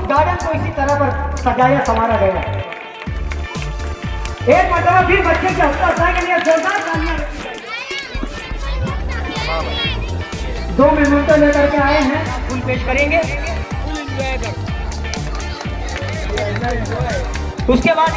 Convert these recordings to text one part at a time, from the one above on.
Garden को इसी तरह पर सजाया संवारा गया है। एक मरतबा फिर बच्चे के हौसला के लिए जोरदार तालियां। 2 मेहमानों लेकर के आए हैं, फूल पेश करेंगे। उसके बाद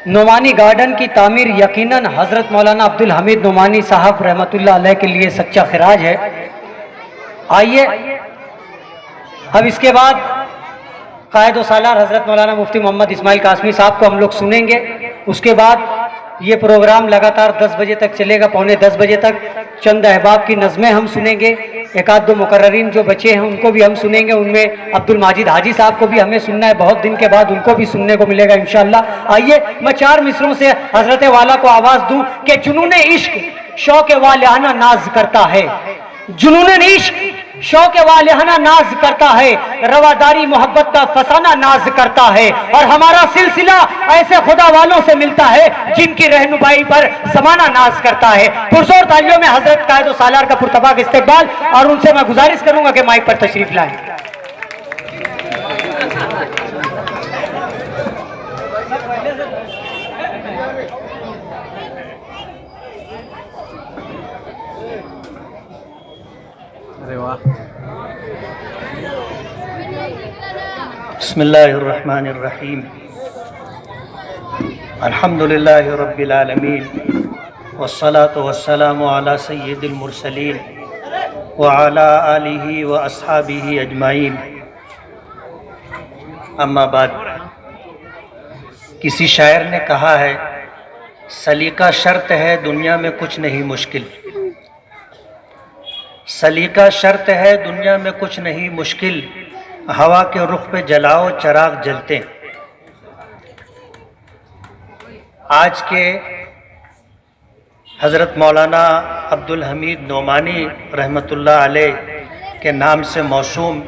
नोमानी गार्डन की तामीर यकीनन हज़रत मौलाना अब्दुल हमीद नोमानी साहब रहमतुल्लाह अलैह के लिए सच्चा खिराज है। आइए अब इसके बाद कायद व सालार हज़रत मौलाना मुफ्ती मोहम्मद इस्माइल कासमी साहब को हम लोग सुनेंगे। उसके बाद ये प्रोग्राम लगातार 10 बजे तक चलेगा, पौने 10 बजे तक। चंद अहबाब की नज़में हम सुनेंगे, एक आध दो मुकर्ररीन जो बचे हैं उनको भी हम सुनेंगे। उनमें अब्दुल माजिद हाजी साहब को भी हमें सुनना है, बहुत दिन के बाद उनको भी सुनने को मिलेगा इंशाअल्लाह। आइए मैं 4 मिसरों से हजरत वाला को आवाज़ दूं कि जुनूने इश्क शौक़ वालियाना नाज करता है, जुनूने इश्क शौक़ वालियाना नाज करता है, रवादारी मोहब्बत का फसाना नाज करता है। और हमारा सिलसिला ऐसे खुदा वालों से मिलता है जिनकी रहनुमाई पर ज़माना नाज करता है। पुरजोर तालियों में हजरत कायद व सालार का पुरतबाक इस्तेकबाल, और उनसे मैं गुजारिश करूंगा कि माइक पर तशरीफ लाएं। बिस्मिल्लाहिर्रहमानिर्रहीम, अल्हम्दुलिल्लाहि रब्बिल आलमीन, वस्सलातु वस्सलामु अला सय्यिदिल मुरसलीन व अला आलिहि व अस्हाबिहि अजमाइन। अम्मा बाद, किसी शायर ने कहा है, सलीका शर्त है दुनिया में कुछ नहीं मुश्किल, सलीका शर्त है दुनिया में कुछ नहीं मुश्किल, हवा के रुख पे जलाओ चराग जलते। आज के हज़रत मौलाना अब्दुल हमीद नोमानी रहमतुल्लाह अलैह के नाम से मौसूम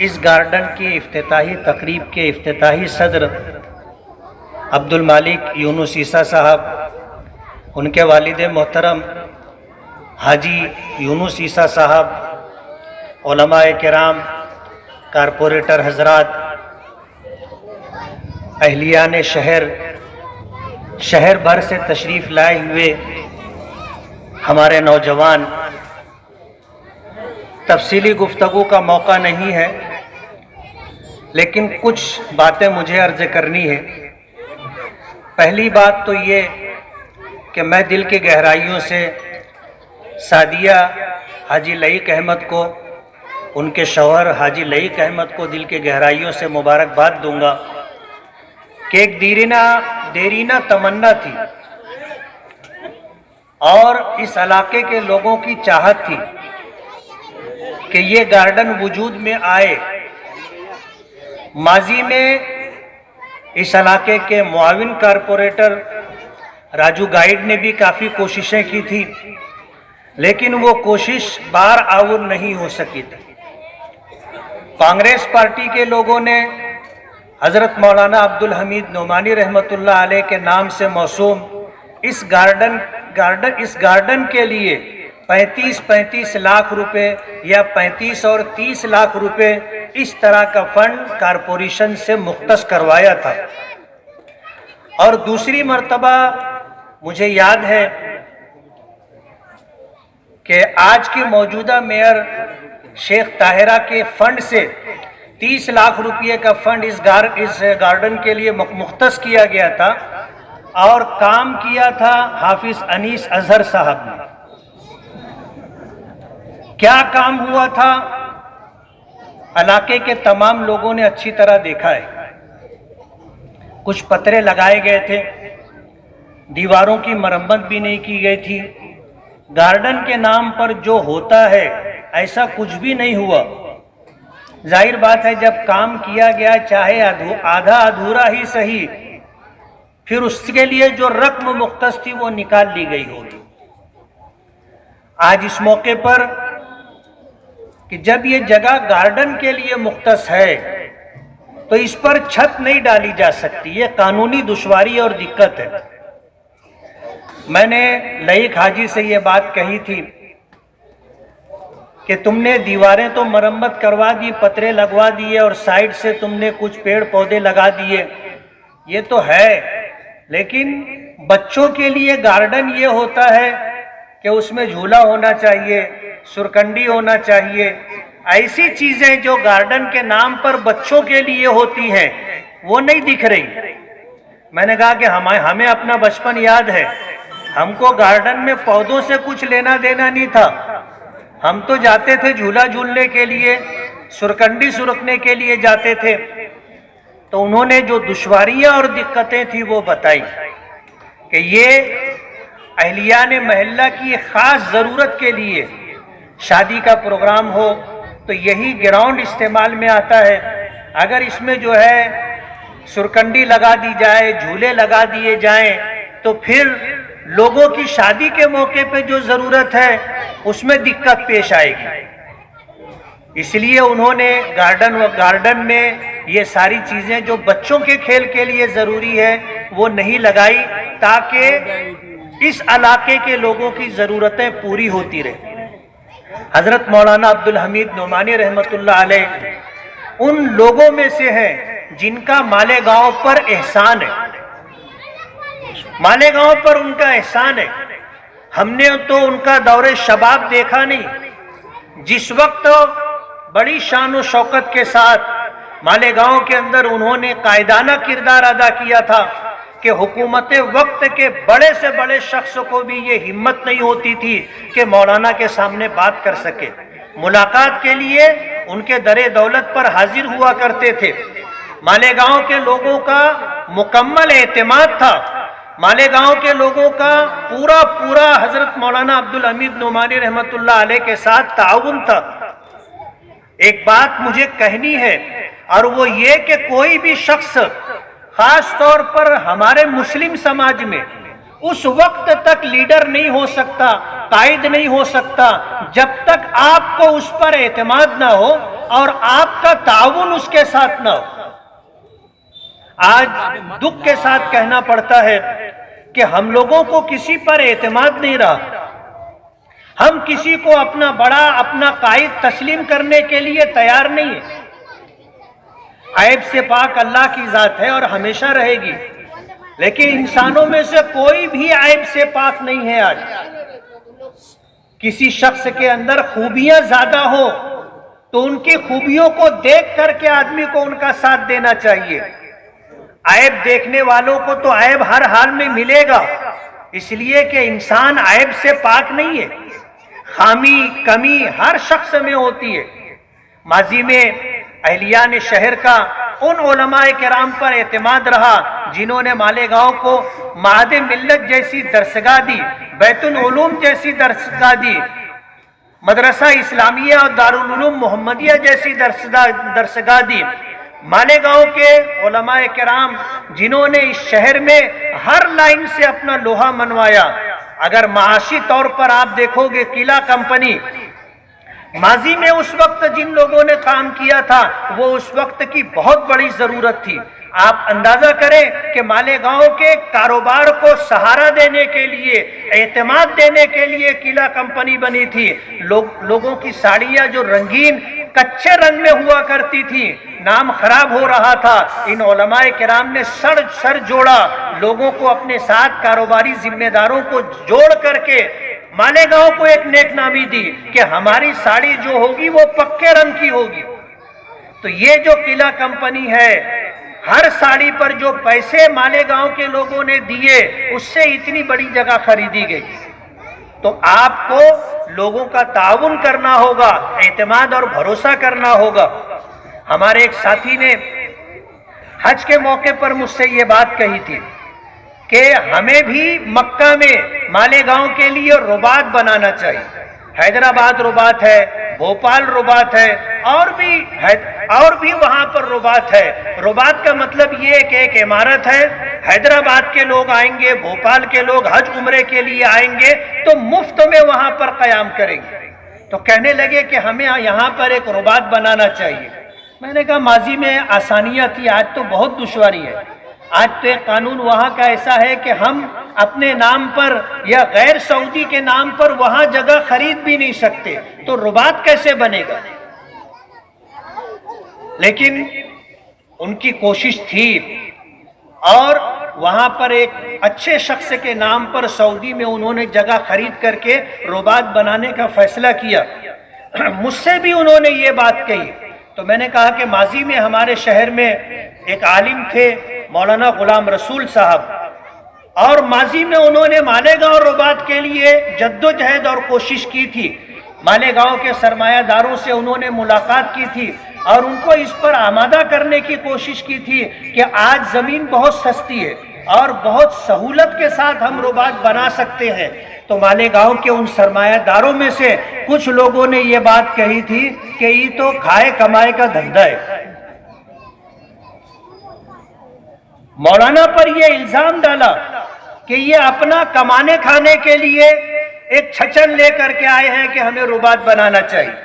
इस गार्डन की इफ्तिताही तकरीब के इफ्तिताही सदर अब्दुल मालिक यूनुस ईसा साहब, उनके वालिद मोहतरम हाजी यूनुस ईसा साहब, उलमाए किराम, कारपोरेटर हजरात, अहलियान शहर भर से तशरीफ़ लाए हुए हमारे नौजवान, तफसीली गुफ्तगू का मौका नहीं है, लेकिन कुछ बातें मुझे अर्ज़ करनी है। पहली बात तो ये कि मैं दिल की गहराइयों से सादिया हाजी लईक अहमद को, उनके शौहर हाजी लईक अहमद को दिल के गहराइयों से मुबारकबाद दूंगा कि एक देरीना तमन्ना थी और इस इलाके के लोगों की चाहत थी कि ये गार्डन वजूद में आए। माजी में इस इलाके के मुआविन कारपोरेटर राजू गाइड ने भी काफ़ी कोशिशें की थी, लेकिन वो कोशिश बार आवर नहीं हो सकी थी। कांग्रेस पार्टी के लोगों ने हज़रत मौलाना अब्दुल हमीद नोमानी रहमतुल्लाह अलैह के नाम से मौसूम इस गार्डन के लिए 35 लाख रुपए या 35 और 30 लाख रुपए इस तरह का फंड कारपोरेशन से मुख्तस करवाया था। और दूसरी मर्तबा मुझे याद है कि आज की मौजूदा मेयर शेख ताहिरा के फंड से 30 लाख रुपये का फंड इस गार्डन के लिए मुख्तस किया गया था और काम किया था हाफिज अनीस अजहर साहब ने। क्या काम हुआ था इलाके के तमाम लोगों ने अच्छी तरह देखा है। कुछ पतरे लगाए गए थे, दीवारों की मरम्मत भी नहीं की गई थी। गार्डन के नाम पर जो होता है ऐसा कुछ भी नहीं हुआ। जाहिर बात है जब काम किया गया चाहे आधा अधूरा ही सही, फिर उसके लिए जो रकम मुख्तस थी वो निकाल ली गई होगी। आज इस मौके पर कि जब ये जगह गार्डन के लिए मुख्तस है तो इस पर छत नहीं डाली जा सकती, ये कानूनी दुश्वारी और दिक्कत है। मैंने लईक हाजी से ये बात कही थी कि तुमने दीवारें तो मरम्मत करवा दी, पतरे लगवा दिए और साइड से तुमने कुछ पेड़ पौधे लगा दिए, ये तो है, लेकिन बच्चों के लिए गार्डन ये होता है कि उसमें झूला होना चाहिए, सुरकंडी होना चाहिए। ऐसी चीजें जो गार्डन के नाम पर बच्चों के लिए होती हैं वो नहीं दिख रही। मैंने कहा कि हमें अपना बचपन याद है, हमको गार्डन में पौधों से कुछ लेना देना नहीं था। हम तो जाते थे झूला झूलने के लिए, सुरकंडी सुरकने के लिए जाते थे। तो उन्होंने जो दुश्वारियां और दिक्कतें थी वो बताई कि ये अहलियाने महल्ला की खास जरूरत के लिए शादी का प्रोग्राम हो तो यही ग्राउंड इस्तेमाल में आता है। अगर इसमें जो है सुरकंडी लगा दी जाए, झूले लगा दिए जाएं, तो फिर लोगों की शादी के मौके पे जो जरूरत है उसमें दिक्कत पेश आएगी। इसलिए उन्होंने गार्डन में ये सारी चीजें जो बच्चों के खेल के लिए जरूरी है वो नहीं लगाई, ताकि इस इलाके के लोगों की जरूरतें पूरी होती रहे। हजरत मौलाना अब्दुल हमीद नोमानी रहमतुल्लाह अलैह उन लोगों में से हैं जिनका मालेगांव पर एहसान है, मालेगांव पर उनका एहसान है। हमने तो उनका दौरे शबाब देखा नहीं, जिस वक्त बड़ी शान और शौकत के साथ मालेगांव के अंदर उन्होंने कायदाना किरदार अदा किया था कि हुकूमत वक्त के बड़े से बड़े शख्स को भी ये हिम्मत नहीं होती थी कि मौलाना के सामने बात कर सके। मुलाकात के लिए उनके दरे दौलत पर हाजिर हुआ करते थे। मालेगांव के लोगों का मुकम्मल एतमाद था, मालेगांव के लोगों का पूरा हजरत मौलाना अब्दुल हमीद नोमानी रहमतुल्लाह अलैह के साथ ताउन था। एक बात मुझे कहनी है और वो ये कि कोई भी शख्स, खास तौर पर हमारे मुस्लिम समाज में, उस वक्त तक लीडर नहीं हो सकता, कायद नहीं हो सकता जब तक आपको उस पर एतमाद ना हो और आपका ताउन उसके साथ ना हो। आज दुख के साथ कहना पड़ता है कि हम लोगों को किसी पर एतमाद नहीं रहा। हम किसी को अपना बड़ा, अपना कायद तस्लीम करने के लिए तैयार नहीं है। ऐब से पाक अल्लाह की जात है और हमेशा रहेगी, लेकिन इंसानों में से कोई भी ऐब से पाक नहीं है। आज किसी शख्स के अंदर खूबियां ज्यादा हो तो उनकी खूबियों को देख करके आदमी को उनका साथ देना चाहिए। ऐब देखने वालों को तो ऐब हर हाल में मिलेगा, इसलिए कि इंसान ऐब से पाक नहीं है। खामी कमी हर शख्स में होती है। माजी में अहलियान शहर का उन उलमाए किराम पर एतमाद रहा जिन्होंने मालेगांव को माहद मिल्लत जैसी दरसगाह दी, बैतुल उलूम जैसी दरसगाह दी, मदरसा इस्लामिया और दारुल उलूम मोहम्मदिया जैसी दरसगाह दी। मालेगांव के उलमाए किराम जिन्होंने इस शहर में हर लाइन से अपना लोहा मनवाया। अगर माशी तौर पर आप देखोगे किला कंपनी, माजी में उस वक्त जिन लोगों ने काम किया था वो उस वक्त की बहुत बड़ी जरूरत थी। आप अंदाजा करें कि मालेगांव के कारोबार को सहारा देने के लिए, एतमाद देने के लिए किला कंपनी बनी थी। लोगों की साड़ियां जो रंगीन कच्चे रंग में हुआ करती थी, नाम खराब हो रहा था। इन उलमाए किराम ने सर जोड़ा, लोगों को अपने साथ कारोबारी जिम्मेदारों को जोड़ करके मालेगांव को एक नेक नामी दी कि हमारी साड़ी जो होगी वो पक्के रंग की होगी। तो تو یہ جو قلعہ کمپنی ہے، ہر ساڑی پر جو پیسے مالیگاؤں کے لوگوں نے دیے اس سے اتنی بڑی جگہ خریدی گئی۔ تو آپ کو لوگوں کا تعاون کرنا ہوگا، اعتماد اور بھروسہ کرنا ہوگا۔ ہمارے ایک ساتھی نے حج کے موقع پر مجھ سے یہ بات کہی تھی کہ ہمیں بھی مکہ میں مالیگاؤں کے لیے رباط بنانا چاہیے۔ حیدرآباد رباط ہے، بھوپال رباط ہے، اور بھی وہاں پر رباط ہے۔ رباط کا مطلب یہ کہ ایک عمارت ہے، حیدرآباد کے لوگ آئیں گے، بھوپال کے لوگ حج عمرے کے لیے آئیں گے تو مفت میں وہاں پر قیام کریں گے۔ تو کہنے لگے کہ ہمیں یہاں پر ایک رباط بنانا چاہیے۔ میں نے کہا ماضی میں آسانیاں تھی، آج تو بہت دشواری ہے۔ آج تو ایک قانون وہاں کا ایسا ہے کہ ہم اپنے نام پر یا غیر سعودی کے نام پر وہاں جگہ خرید بھی نہیں سکتے، تو رباط کیسے بنے گا؟ لیکن ان کی کوشش تھی اور وہاں پر ایک اچھے شخص کے نام پر سعودی میں انہوں نے جگہ خرید کر کے رباط بنانے کا فیصلہ کیا۔ مجھ سے بھی انہوں نے یہ بات کہی، تو میں نے کہا کہ ماضی میں ہمارے شہر میں ایک عالم تھے مولانا غلام رسول صاحب، اور ماضی میں انہوں نے مالیگاؤں رباط کے لیے جدوجہد اور کوشش کی تھی۔ مالیگاؤں کے سرمایہ داروں سے انہوں نے ملاقات کی تھی اور ان کو اس پر آمادہ کرنے کی کوشش کی تھی کہ آج زمین بہت سستی ہے اور بہت سہولت کے ساتھ ہم رباط بنا سکتے ہیں۔ تو مالیگاؤں کے ان سرمایہ داروں میں سے کچھ لوگوں نے یہ بات کہی تھی کہ یہ تو کھائے کمائے کا دھندا ہے۔ مولانا پر یہ الزام ڈالا کہ یہ اپنا کمانے کھانے کے لیے ایک چھچن لے کر کے آئے ہیں کہ ہمیں رباط بنانا چاہیے۔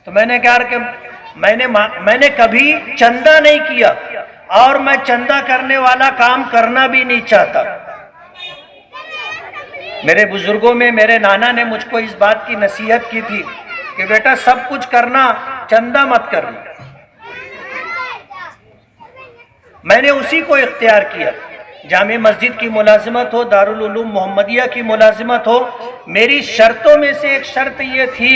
تو میں نے کہا کہ میں نے کبھی چندہ نہیں کیا اور میں چندہ کرنے والا کام کرنا بھی نہیں چاہتا۔ میرے بزرگوں میں میرے نانا نے مجھ کو اس بات کی نصیحت کی تھی کہ بیٹا سب کچھ کرنا، چندہ مت کرنا۔ میں نے اسی کو اختیار کیا۔ جامع مسجد کی ملازمت ہو، دارالعلوم محمدیہ کی ملازمت ہو، میری شرطوں میں سے ایک شرط یہ تھی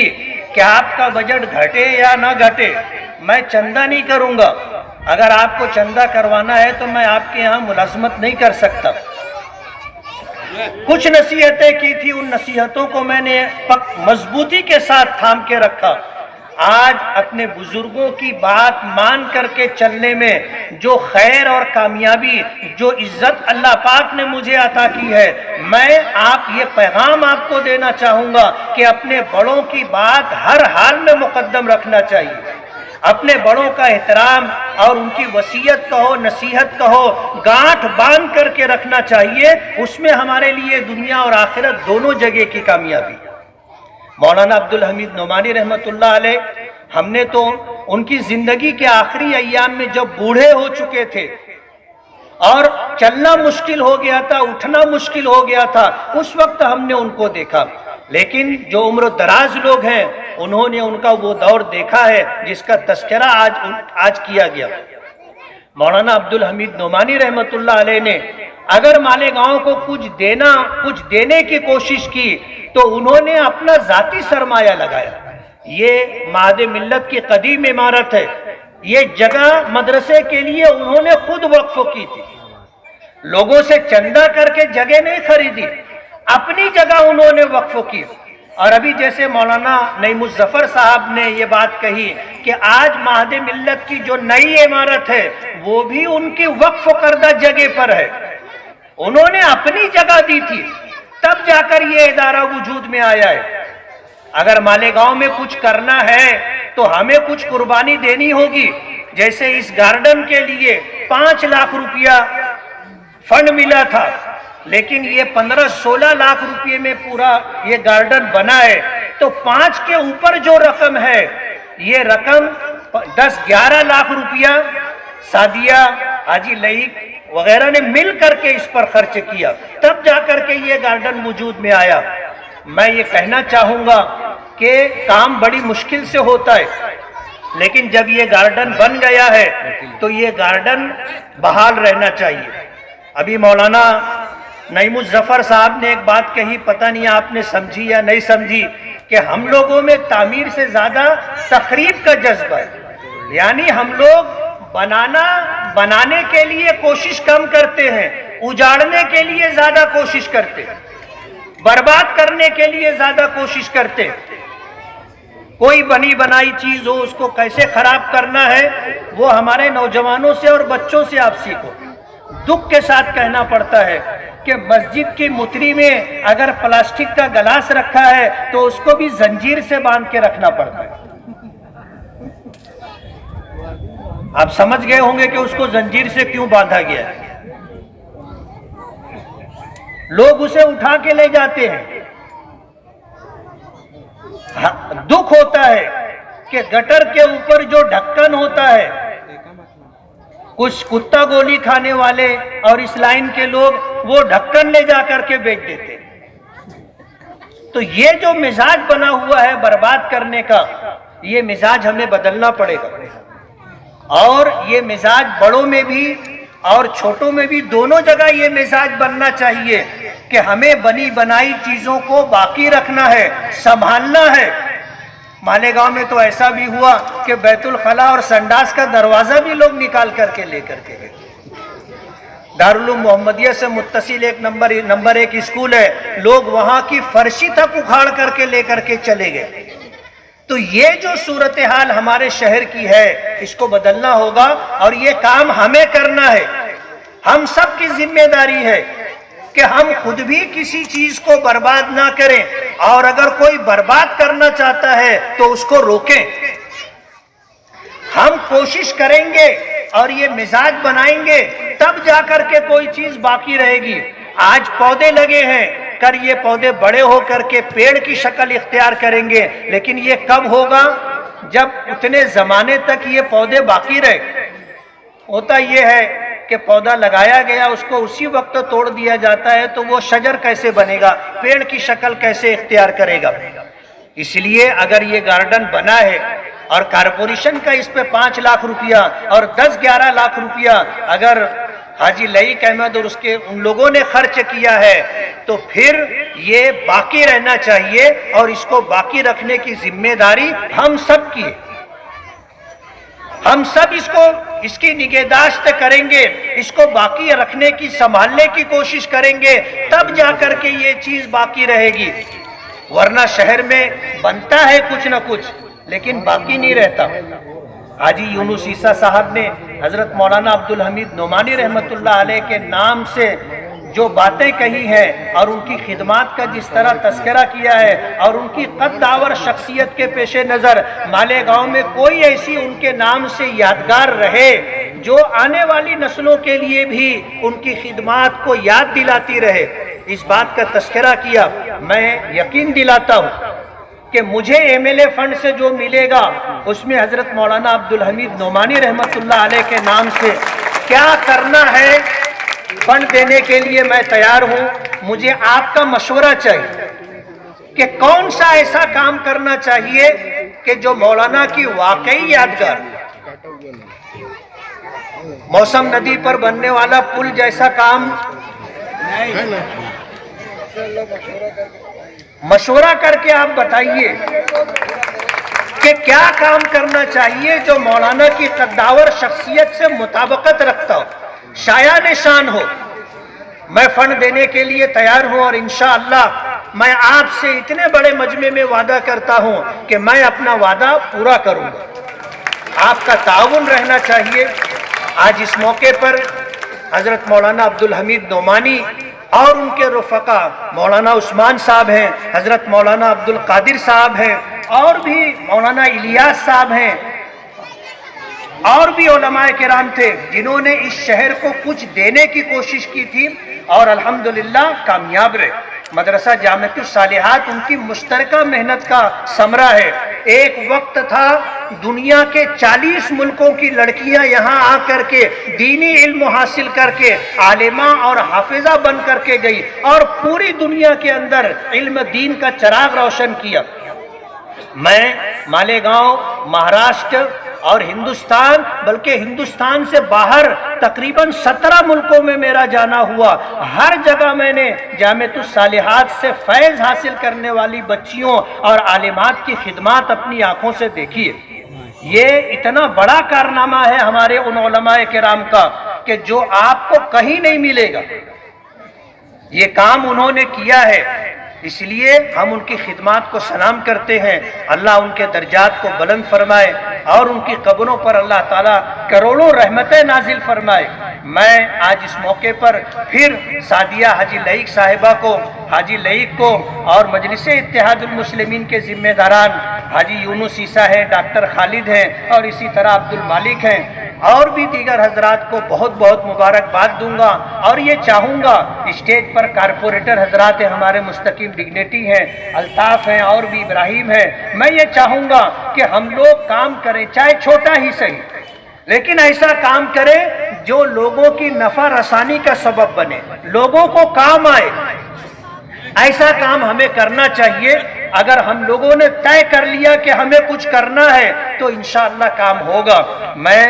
کہ آپ کا بجٹ گھٹے یا نہ گھٹے، میں چندہ نہیں کروں گا۔ اگر آپ کو چندہ کروانا ہے تو میں آپ کے یہاں ملازمت نہیں کر سکتا۔ کچھ نصیحتیں کی تھی، ان نصیحتوں کو میں نے مضبوطی کے ساتھ تھام کے رکھا۔ آج اپنے بزرگوں کی بات مان کر کے چلنے میں جو خیر اور کامیابی، جو عزت اللہ پاک نے مجھے عطا کی ہے، میں یہ پیغام آپ کو دینا چاہوں گا کہ اپنے بڑوں کی بات ہر حال میں مقدم رکھنا چاہیے۔ اپنے بڑوں کا احترام اور ان کی وصیت کہو، نصیحت کہو، گانٹھ باندھ کر کے رکھنا چاہیے۔ اس میں ہمارے لیے دنیا اور آخرت دونوں جگہ کی کامیابی۔ مولانا عبدالحمید نعمانی رحمت اللہ علیہ، ہم نے تو ان کی زندگی کے آخری ایام میں جب بوڑھے ہو چکے تھے اور چلنا مشکل ہو گیا تھا، اٹھنا مشکل ہو گیا تھا، اس وقت ہم نے ان کو دیکھا۔ لیکن جو عمر دراز لوگ ہیں انہوں نے ان کا وہ دور دیکھا ہے جس کا تذکرہ آج کیا گیا۔ مولانا عبدالحمید نعمانی رحمت اللہ علیہ نے اگر مالیگاؤں کو کچھ دینے کی کوشش کی تو انہوں نے اپنا ذاتی سرمایہ لگایا۔ یہ معہد ملت کی قدیم عمارت ہے، یہ جگہ مدرسے کے لیے انہوں نے خود وقف کی تھی، لوگوں سے چندہ کر کے جگہ نہیں خریدی، اپنی جگہ انہوں نے وقف کی۔ اور ابھی جیسے مولانا نعیم الظفر صاحب نے یہ بات کہی کہ آج معہد ملت کی جو نئی عمارت ہے وہ بھی ان کی وقف کردہ جگہ پر ہے، انہوں نے اپنی جگہ دی تھی، تب جا کر یہ ادارہ وجود میں آیا ہے۔ اگر مالیگاؤں میں کچھ کرنا ہے تو ہمیں کچھ قربانی دینی ہوگی۔ جیسے اس گارڈن کے لیے 5 لاکھ روپیہ فنڈ ملا تھا، لیکن یہ 15-16 لاکھ روپے میں پورا یہ گارڈن بنا ہے، تو 5 کے اوپر جو رقم ہے، یہ رقم 10-11 لاکھ روپیہ سعدیہ، حاجی لئیق وغیرہ نے مل کر کے اس پر خرچ کیا، تب جا کر کے یہ گارڈن وجود میں آیا۔ میں یہ کہنا چاہوں گا کہ کام بڑی مشکل سے ہوتا ہے، لیکن جب یہ گارڈن بن گیا ہے تو یہ گارڈن بحال رہنا چاہیے۔ ابھی مولانا نعیم الظفر صاحب نے ایک بات کہی، پتہ نہیں آپ نے سمجھی یا نہیں سمجھی، کہ ہم لوگوں میں تعمیر سے زیادہ تخریب کا جذبہ ہے۔ यानी हम लोग बनाने के लिए कोशिश कम करते हैं, उजाड़ने के लिए ज्यादा कोशिश करते हैं, बर्बाद करने के लिए ज्यादा कोशिश करते हैं। कोई बनी बनाई चीज हो उसको कैसे खराब करना है वो हमारे नौजवानों से और बच्चों से आप सीखो। दुख के साथ कहना पड़ता है कि मस्जिद की मुतरी में अगर प्लास्टिक का गिलास रखा है तो उसको भी जंजीर से बांध के रखना पड़ता है। आप समझ गए होंगे कि उसको जंजीर से क्यों बांधा गया है। लोग उसे उठा के ले जाते हैं। दुख होता है कि गटर के ऊपर जो ढक्कन होता है, कुछ कुत्ता गोली खाने वाले और इस लाइन के लोग वो ढक्कन ले जा करके बेच देते हैं। तो ये जो मिजाज बना हुआ है बर्बाद करने का, ये मिजाज हमें बदलना पड़ेगा। और ये मिजाज बड़ों में भी और छोटों में भी, दोनों जगह ये मिजाज बनना चाहिए कि हमें बनी बनाई चीजों को बाकी रखना है, संभालना है। मालेगांव में तो ऐसा भी हुआ कि बैतुल खला और संडास का दरवाजा भी लोग निकाल करके लेकर के गए। दारुल मोहम्मदिया से मुत्तसिल एक नंबर 1 स्कूल है, लोग वहां की फर्शी तक उखाड़ करके लेकर के चले गए। तो ये जो सूरत हाल हमारे शहर की है, इसको बदलना होगा और ये काम हमें करना है। हम सब की जिम्मेदारी है कि हम खुद भी किसी चीज को बर्बाद ना करें, और अगर कोई बर्बाद करना चाहता है तो उसको रोकें। हम कोशिश करेंगे और ये मिजाज बनाएंगे, तब जाकर के कोई चीज बाकी रहेगी। आज पौधे लगे हैं, कर ये पौधे बड़े होकर के पेड़ की शक्ल इख्तियार करेंगे, लेकिन ये कब होगा जब उतने जमाने तक ये पौधे बाकी रहे। होता ये है कि पौधा लगाया गया, उसको उसी वक्त तोड़ दिया जाता है, तो वो शजर कैसे बनेगा, पेड़ की शक्ल कैसे इख्तियार करेगा। इसलिए अगर ये गार्डन बना है और कारपोरेशन का इस पे 5 लाख रुपया और 10-11 लाख रुपया अगर हाजी लईक अहमद और उसके उन लोगों ने खर्च किया है, तो फिर ये बाकी रहना चाहिए और इसको बाकी रखने की जिम्मेदारी हम सब की है। हम सब इसकी निगहदाश्त करेंगे, इसको बाकी रखने की, संभालने की कोशिश करेंगे, तब जाकर के ये चीज बाकी रहेगी। वरना शहर में बनता है कुछ न कुछ, लेकिन बाकी नहीं रहता। हाजी यूनुस ईसा साहब ने हजरत मौलाना अब्दुल हमीद नोमानी रहमतुल्लाह अलैह के नाम से जो बातें कही हैं और उनकी खिदमात का जिस तरह तस्करा किया है और उनकी कद्दावर शख्सियत के पेश नज़र मालेगांव में कोई ऐसी उनके नाम से यादगार रहे जो आने वाली नस्लों के लिए भी उनकी खिदमात को याद दिलाती रहे, इस बात का तस्करा किया। मैं यकीन दिलाता हूँ कि मुझे एमएलए फंड से जो मिलेगा उसमें हजरत मौलाना अब्दुल हमीद नोमानी रहमतुल्लाह अलैह के नाम से क्या करना है फंड देने के लिए मैं तैयार हूं। मुझे आपका मशवरा चाहिए कि कौन सा ऐसा काम करना चाहिए कि जो मौलाना की वाकई यादगार, मौसम नदी पर बनने वाला पुल जैसा काम, मशवरा करके आप बताइए कि क्या काम करना चाहिए जो मौलाना की कद्दावर शख्सियत से मुताबिकत रखता हो, शाया निशान हो। मैं फंड देने के लिए तैयार हूं और इंशाअल्लाह मैं आपसे इतने बड़े मजमे में वादा करता हूं कि मैं अपना वादा पूरा करूंगा। आपका ताउन रहना चाहिए। आज इस मौके पर हजरत मौलाना अब्दुल हमीद नोमानी और उनके रुफका मौलाना उस्मान साहब हैं, हजरत मौलाना अब्दुल कादिर साहब हैं, और भी मौलाना इलियास साहब हैं, और भी उलमाए किराम थे जिन्होंने इस शहर को कुछ देने की कोशिश की थी और अल्हम्दुलिल्लाह कामयाब रहे। मदरसा जामिअतुस सालिहात उनकी मुश्तरका मेहनत का समरा है। एक वक्त था दुनिया के 40 मुल्कों की लड़कियां यहाँ आकर के दीनी इल्म हासिल करके आलिमा और हाफिजा बन करके गई और पूरी दुनिया के अंदर इल्म दीन का चिराग रोशन किया। मैं मालेगांव, महाराष्ट्र और हिंदुस्तान, बल्कि हिंदुस्तान से बाहर तकरीबन 17 मुल्कों में मेरा जाना हुआ। हर जगह मैंने जामिअतुस सालिहात से फैज़ हासिल करने वाली बच्चियों और आलिमात की खिदमत अपनी आंखों से देखी है। یہ اتنا بڑا کارنامہ ہے ہمارے ان علماء کرام کا کہ جو آپ کو کہیں نہیں ملے گا. یہ کام انہوں نے کیا ہے، اس لیے ہم ان کی خدمات کو سلام کرتے ہیں. اللہ ان کے درجات کو بلند فرمائے اور ان کی قبروں پر اللہ تعالیٰ کروڑوں رحمتیں نازل فرمائے. میں آج اس موقع پر پھر سعدیہ حاجی لعیق صاحبہ کو، حاجی لعیق کو اور مجلس اتحاد المسلمین کے ذمہ داران حاجی یونس عیسیٰ ہیں، ڈاکٹر خالد ہیں اور اسی طرح عبد المالک ہیں اور بھی دیگر حضرات کو بہت بہت مبارکباد دوں گا. اور یہ چاہوں گا اسٹیج پر کارپوریٹر حضرات ہیں، ہمارے مستقیم ڈگنیٹی ہیں، الطاف ہیں اور بھی ابراہیم ہیں. میں یہ چاہوں گا کہ ہم لوگ کام کریں، چاہے چھوٹا ہی صحیح، لیکن ایسا کام کریں جو لوگوں کی نفع رسانی کا سبب بنے، لوگوں کو کام آئے. ایسا کام ہمیں کرنا چاہیے. اگر ہم لوگوں نے طے کر لیا کہ ہمیں کچھ کرنا ہے تو انشاءاللہ کام ہوگا. میں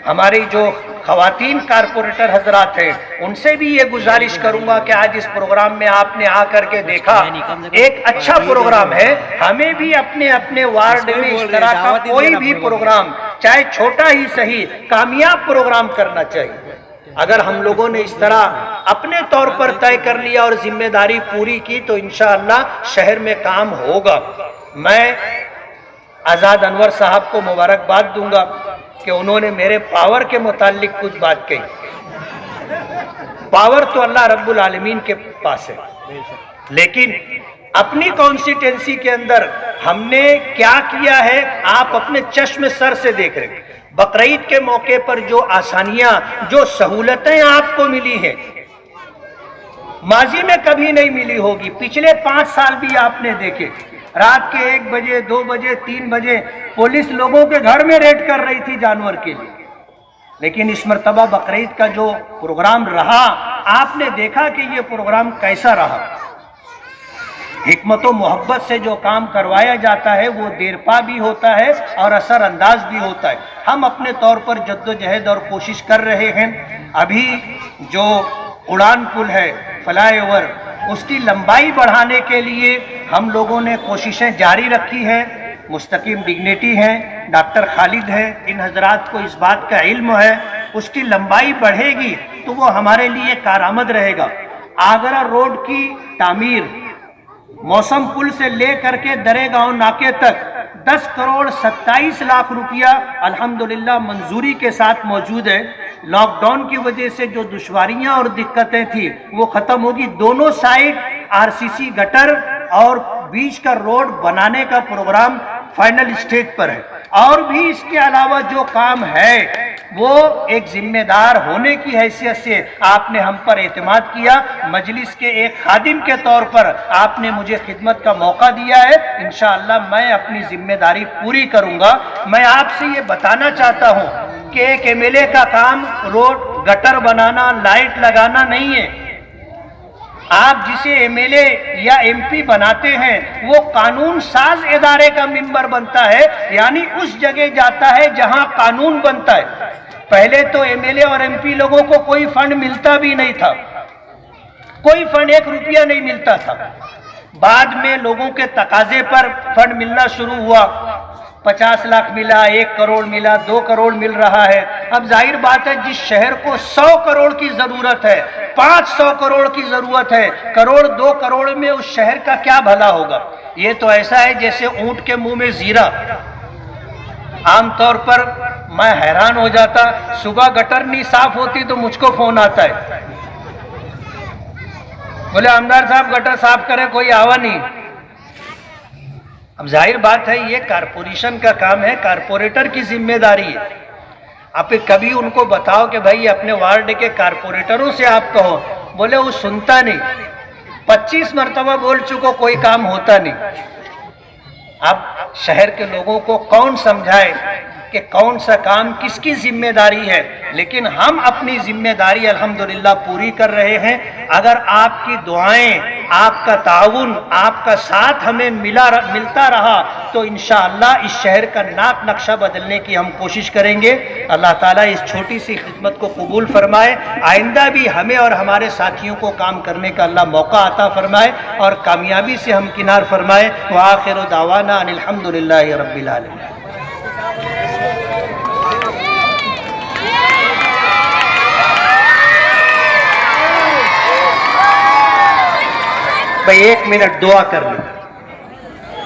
ہماری جو خواتین کارپوریٹر حضرات ہیں ان سے بھی یہ گزارش کروں گا کہ آج اس پروگرام میں آپ نے آ کر کے دیکھا ایک اچھا پروگرام ہے. ہمیں بھی اپنے اپنے وارڈ میں اس طرح کا کوئی بھی پروگرام چاہے چھوٹا ہی صحیح کامیاب پروگرام کرنا چاہیے. اگر ہم لوگوں نے اس طرح اپنے طور پر طے کر لیا اور ذمہ داری پوری کی تو انشاءاللہ شہر میں کام ہوگا. میں آزاد انور صاحب کو مبارکباد دوں گا کہ انہوں نے میرے پاور کے متعلق کچھ بات کہی. پاور تو اللہ رب العالمین کے پاس ہے، لیکن اپنی کانسٹیٹوینسی کے اندر ہم نے کیا کیا ہے آپ اپنے چشم سر سے دیکھ رہے ہیں. بقرعید کے موقع پر جو آسانیاں، جو سہولتیں آپ کو ملی ہیں ماضی میں کبھی نہیں ملی ہوگی. پچھلے 5 سال بھی آپ نے دیکھے، رات کے 1 بجے 2 بجے 3 بجے پولیس لوگوں کے گھر میں ریڈ کر رہی تھی جانور کے لیے. لیکن اس مرتبہ بقرعید کا جو پروگرام رہا آپ نے دیکھا کہ یہ پروگرام کیسا رہا. حکمت و محبت سے جو کام کروایا جاتا ہے وہ دیرپا بھی ہوتا ہے اور اثر انداز بھی ہوتا ہے. ہم اپنے طور پر جد و جہد اور کوشش کر رہے ہیں. ابھی جو اڑان پل ہے فلائی اوور، اس کی لمبائی بڑھانے کے لیے ہم لوگوں نے کوششیں جاری رکھی ہیں. مستقیم ڈگنیٹی ہیں، ڈاکٹر خالد ہیں، ان حضرات کو اس بات کا علم ہے. اس کی لمبائی بڑھے گی تو وہ ہمارے لیے کارآمد رہے گا. آگرہ روڈ کی تعمیر موسم پل سے لے کر کے درے گاؤں ناکے تک 10 کروڑ 27 لاکھ روپیہ الحمدللہ منظوری کے ساتھ موجود ہے. لاک ڈاؤن کی وجہ سے جو دشواریاں اور دقتیں تھیں وہ ختم ہوگی. دونوں سائڈ RCC گٹر اور بیچ کا روڈ بنانے کا پروگرام فائنل اسٹیج پر ہے. اور بھی اس کے علاوہ جو کام ہے وہ ایک ذمہ دار ہونے کی حیثیت سے آپ نے ہم پر اعتماد کیا. مجلس کے ایک خادم کے طور پر آپ نے مجھے خدمت کا موقع دیا ہے. انشاءاللہ میں اپنی ذمہ داری پوری کروں گا. میں آپ سے یہ بتانا چاہتا ہوں کہ ایک MLA کا کام روڈ گٹر بنانا، لائٹ لگانا نہیں ہے. آپ جسے MLA یا MP بناتے ہیں وہ قانون ساز ادارے کا ممبر بنتا ہے، یعنی اس جگہ جاتا ہے جہاں قانون بنتا ہے. پہلے تو MLA اور MP لوگوں کو کوئی فنڈ ملتا بھی نہیں تھا، کوئی فنڈ 1 روپیہ نہیں ملتا تھا. بعد میں لوگوں کے تقاضے پر فنڈ ملنا شروع ہوا. 50 لاکھ ملا، 1 کروڑ ملا، 2 کروڑ مل رہا ہے. اب ظاہر بات ہے جس شہر کو 100 کروڑ کی ضرورت ہے، 500 کروڑ کی ضرورت ہے، کروڑ 2 کروڑ میں اس شہر کا کیا بھلا ہوگا. یہ تو ایسا ہے جیسے اونٹ کے منہ میں زیرہ. عام طور پر میں حیران ہو جاتا، صبح گٹر نہیں صاف ہوتی تو مجھ کو فون آتا ہے، بولے آمدار صاحب گٹر صاف کرے، کوئی آوا نہیں. اب ظاہر بات ہے یہ کارپوریشن کا کام ہے، کارپوریٹر کی ذمہ داری ہے. آپ کبھی ان کو بتاؤ کہ بھائی اپنے وارڈ کے کارپوریٹروں سے آپ کہو، بولے وہ سنتا نہیں. 25 مرتبہ بول چکو، کوئی کام ہوتا نہیں. اب شہر کے لوگوں کو کون سمجھائے کہ کون سا کام کس کی ذمہ داری ہے، لیکن ہم اپنی ذمہ داری الحمدللہ پوری کر رہے ہیں. اگر آپ کی دعائیں، آپ کا تعاون، آپ کا ساتھ ہمیں ملتا رہا تو انشاءاللہ اس شہر کا ناک نقشہ بدلنے کی ہم کوشش کریں گے. اللہ تعالیٰ اس چھوٹی سی خدمت کو قبول فرمائے. آئندہ بھی ہمیں اور ہمارے ساتھیوں کو کام کرنے کا اللہ موقع عطا فرمائے اور کامیابی سے ہم کنار فرمائے. وآخر دعوانا ان الحمدللہ رب العالمین. بھائی 1 منٹ دعا کر لیں.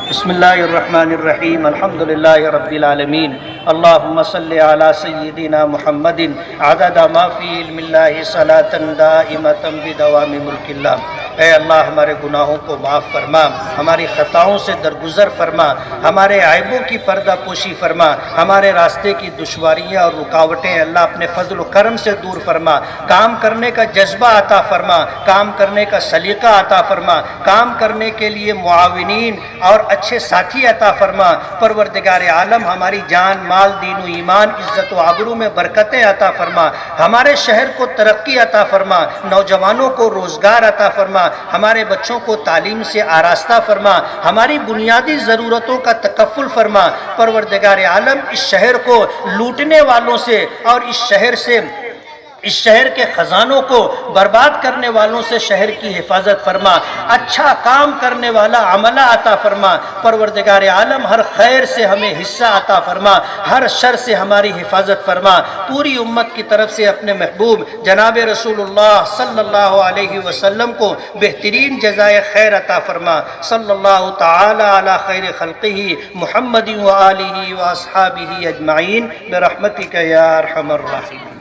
بسم اللہ الرحمن الرحیم الحمد للہ رب العالمین اللہم صلی علی سیدنا محمد عدد ما فی علم اللہ صلاۃ دائمۃ بدوام ملک اللہ. اے اللہ ہمارے گناہوں کو معاف فرما، ہماری خطاؤں سے درگزر فرما، ہمارے عیبوں کی پردہ پوشی فرما، ہمارے راستے کی دشواریاں اور رکاوٹیں اللہ اپنے فضل و کرم سے دور فرما، کام کرنے کا جذبہ عطا فرما، کام کرنے کا سلیقہ عطا فرما، کام کرنے کے لیے معاونین اور اچھے ساتھی عطا فرما. پروردگار عالم ہماری جان مال دین و ایمان عزت و آبرو میں برکتیں عطا فرما، ہمارے شہر کو ترقی عطا فرما، نوجوانوں کو روزگار عطا فرما، ہمارے بچوں کو تعلیم سے آراستہ فرما، ہماری بنیادی ضرورتوں کا تکفل فرما. پروردگار عالم اس شہر کو لوٹنے والوں سے اور اس شہر کے خزانوں کو برباد کرنے والوں سے شہر کی حفاظت فرما، اچھا کام کرنے والا عملہ عطا فرما. پروردگار عالم ہر خیر سے ہمیں حصہ عطا فرما، ہر شر سے ہماری حفاظت فرما. پوری امت کی طرف سے اپنے محبوب جناب رسول اللہ صلی اللہ علیہ وسلم کو بہترین جزائے خیر عطا فرما. صلی اللہ تعالی علی خیر خلقہ محمد و آلہ و اصحابہ اجمعین برحمتک یا ارحم الراحمین.